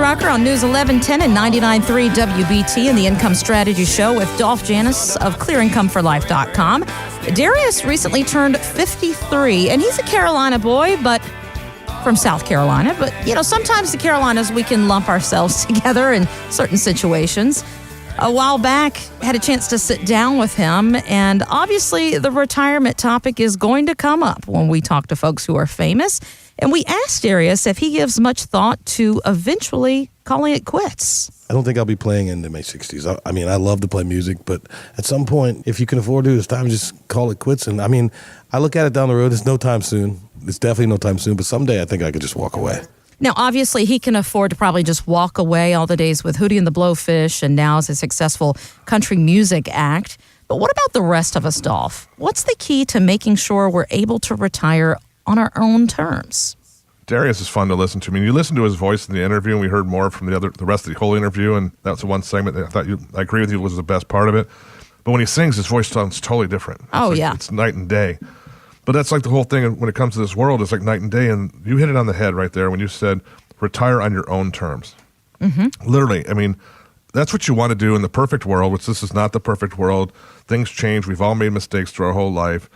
Rocker on News 1110 and 99.3 WBT and the Income Strategy Show with Dolph Janis of ClearIncomeForLife.com. Darius recently turned 53, and he's a Carolina boy, but from South Carolina. But, sometimes the Carolinas, we can lump ourselves together in certain situations. A while back, had a chance to sit down with him, and obviously the retirement topic is going to come up when we talk to folks who are famous. And we asked Darius if he gives much thought to eventually calling it quits. I don't think I'll be playing into my 60s. I mean, I love to play music, but at some point, if you can afford to, it's time to just call it quits. And I mean, I look at it down the road. It's no time soon. It's definitely no time soon, but someday I think I could just walk away. Now, obviously, he can afford to probably just walk away all the days with Hootie and the Blowfish and now as a successful country music act. But what about the rest of us, Dolph? What's the key to making sure we're able to retire on our own terms? Darius is fun to listen to. I mean, you listen to his voice in the interview, and we heard more from the rest of the whole interview, and that's the one segment that I agree with you, was the best part of it. But when he sings, his voice sounds totally different. It's night and day. But that's like the whole thing when it comes to this world. It's like night and day, and you hit it on the head right there when you said retire on your own terms. Mm-hmm. Literally, I mean, that's what you want to do in the perfect world, which this is not the perfect world. Things change. We've all made mistakes through our whole life.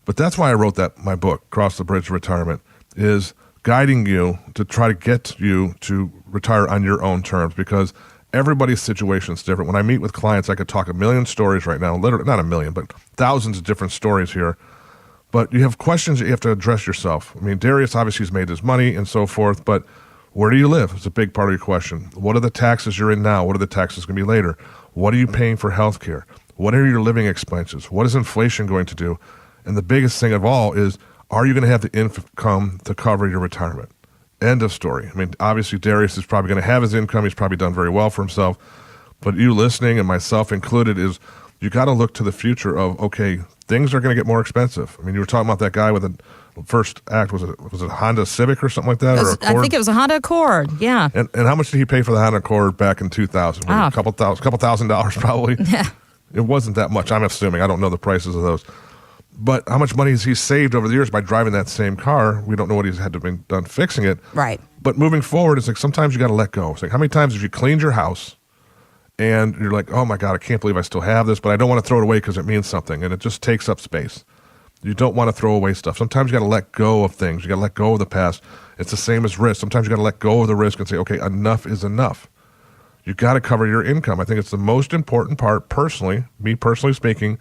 But that's why I wrote my book, Cross the Bridge to Retirement, is guiding you to try to get you to retire on your own terms, because everybody's situation is different. When I meet with clients, I could talk a million stories right now, literally not a million, but thousands of different stories here. But you have questions that you have to address yourself. I mean, Darius obviously has made his money and so forth, but where do you live? It's a big part of your question. What are the taxes you're in now? What are the taxes going to be later? What are you paying for health care? What are your living expenses? What is inflation going to do? And the biggest thing of all is, are you going to have the income to cover your retirement? End of story. I mean, obviously, Darius is probably going to have his income. He's probably done very well for himself. But you listening, and myself included, is you got to look to the future of, okay, things are going to get more expensive. I mean, you were talking about that guy with the first act, was it a Honda Civic or something like that? I think it was a Honda Accord, yeah. And how much did he pay for the Honda Accord back in 2000? A couple $1,000 probably? Yeah. It wasn't that much, I'm assuming. I don't know the prices of those. But how much money has he saved over the years by driving that same car? We don't know what he's had to be done fixing it. Right. But moving forward, it's like sometimes you got to let go. It's like, how many times have you cleaned your house and you're like, oh my God, I can't believe I still have this, but I don't want to throw it away because it means something, and it just takes up space. You don't want to throw away stuff. Sometimes you got to let go of things. You got to let go of the past. It's the same as risk. Sometimes you got to let go of the risk and say, okay, enough is enough. You got to cover your income. I think it's the most important part, personally, me personally speaking.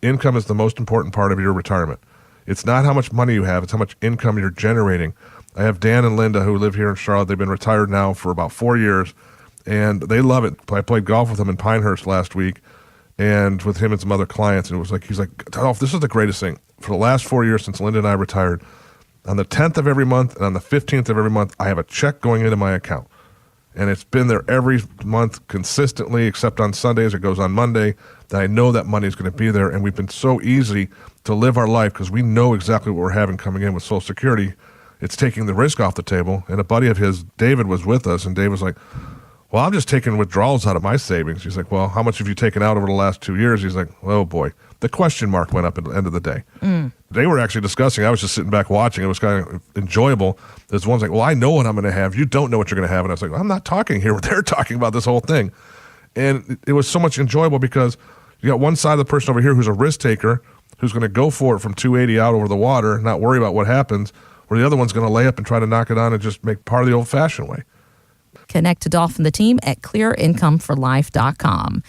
Income is the most important part of your retirement. It's not how much money you have, it's how much income you're generating. I have Dan and Linda who live here in Charlotte. They've been retired now for about 4 years, and they love it. I played golf with them in Pinehurst last week, and with him and some other clients, and it was like, he's like, Dolph, this is the greatest thing. For the last 4 years since Linda and I retired, on the 10th of every month and on the 15th of every month, I have a check going into my account. And it's been there every month consistently, except on Sundays. It goes on Monday. That I know that money is going to be there. And we've been so easy to live our life because we know exactly what we're having coming in with Social Security. It's taking the risk off the table. And a buddy of his, David, was with us. And Dave was like, well, I'm just taking withdrawals out of my savings. He's like, well, how much have you taken out over the last 2 years? He's like, oh, boy. The question mark went up at the end of the day. They were actually discussing. I was just sitting back watching. It was kind of enjoyable. There's one's like, well, I know what I'm going to have. You don't know what you're going to have. And I was like, well, I'm not talking here. They're talking about this whole thing. And it was so much enjoyable because you got one side of the person over here who's a risk taker, who's going to go for it from 280 out over the water, not worry about what happens, where the other one's going to lay up and try to knock it on and just make part of the old-fashioned way. Connect to Dolph and the team at ClearIncomeForLife.com.